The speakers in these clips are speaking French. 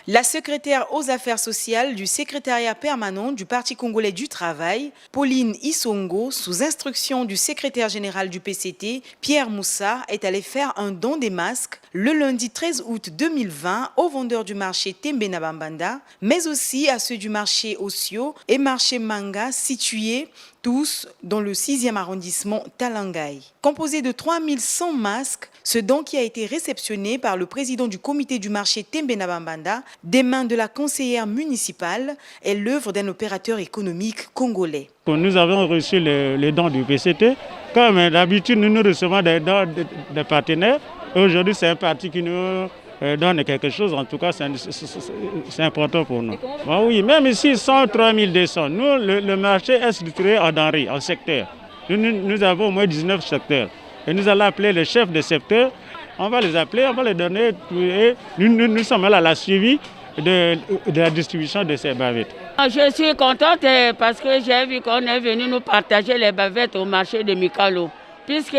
La secrétaire aux affaires sociales du secrétariat permanent du Parti congolais du travail, Pauline Isongo, sous instruction du secrétaire général du PCT, Pierre Moussa, est allée faire un don des masques le lundi 13 août 2020 aux vendeurs du marché Tembena Bambanda, mais aussi à ceux du marché Osio et marché Manga situés tous dans le 6e arrondissement Talangai. Composé de 3100 masques, ce don qui a été réceptionné par le président du comité du marché Tembena Bambanda des mains de la conseillère municipale est l'œuvre d'un opérateur économique congolais. Nous avons reçu les dons du PCT. Comme d'habitude, nous recevons des dons des partenaires. Aujourd'hui, c'est un parti qui nous donne quelque chose. En tout cas, c'est important pour nous. Bon, oui, même ici, 3200. Nous, le marché est structuré en denrées, en secteurs. Nous avons au moins 19 secteurs. Et nous allons appeler les chefs de secteur. On va les appeler, on va les donner. Et nous sommes là à la suivi de la distribution de ces bavettes. Je suis contente parce que j'ai vu qu'on est venu nous partager les bavettes au marché de Mikalo. Puisque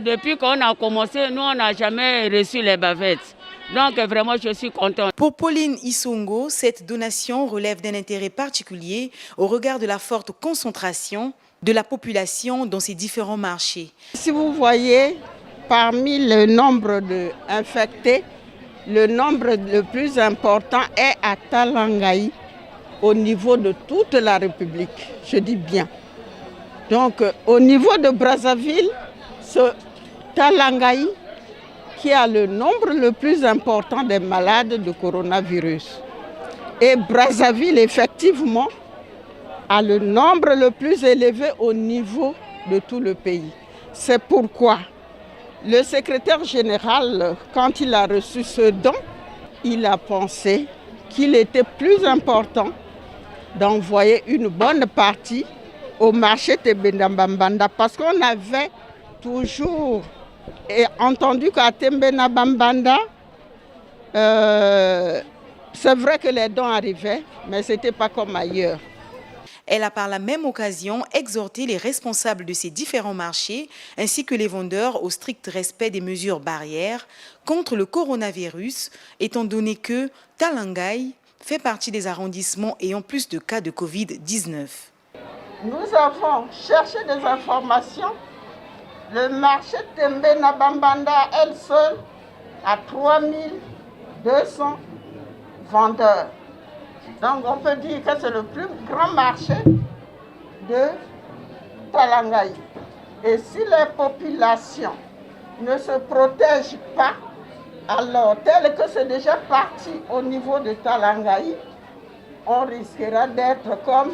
depuis qu'on a commencé, nous, on n'a jamais reçu les bavettes. Donc vraiment, je suis contente. Pour Pauline Isongo, cette donation relève d'un intérêt particulier au regard de la forte concentration de la population dans ces différents marchés. Si vous voyez, parmi le nombre d'infectés, le nombre le plus important est à Talangai, au niveau de toute la République, je dis bien. Donc au niveau de Brazzaville, ce Talangai qui a le nombre le plus important des malades de coronavirus. Et Brazzaville, effectivement, a le nombre le plus élevé au niveau de tout le pays. C'est pourquoi le secrétaire général, quand il a reçu ce don, il a pensé qu'il était plus important d'envoyer une bonne partie au marché Tembena Bambanda parce qu'on avait toujours entendu qu'à Tembena Bambanda, c'est vrai que les dons arrivaient, mais ce n'était pas comme ailleurs. Elle a par la même occasion exhorté les responsables de ces différents marchés ainsi que les vendeurs au strict respect des mesures barrières contre le coronavirus, étant donné que Talangai fait partie des arrondissements ayant plus de cas de Covid-19. Nous avons cherché des informations. Le marché Tembena Bambanda, elle seule, a 3200 vendeurs. Donc on peut dire que c'est le plus grand marché de Talangai. Et si les populations ne se protègent pas, alors tel que c'est déjà parti au niveau de Talangai, on risquera d'être comme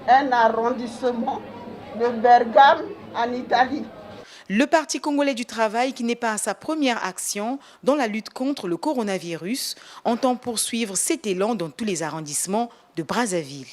un arrondissement de Bergame en Italie. Le Parti congolais du travail, qui n'est pas à sa première action dans la lutte contre le coronavirus, entend poursuivre cet élan dans tous les arrondissements de Brazzaville.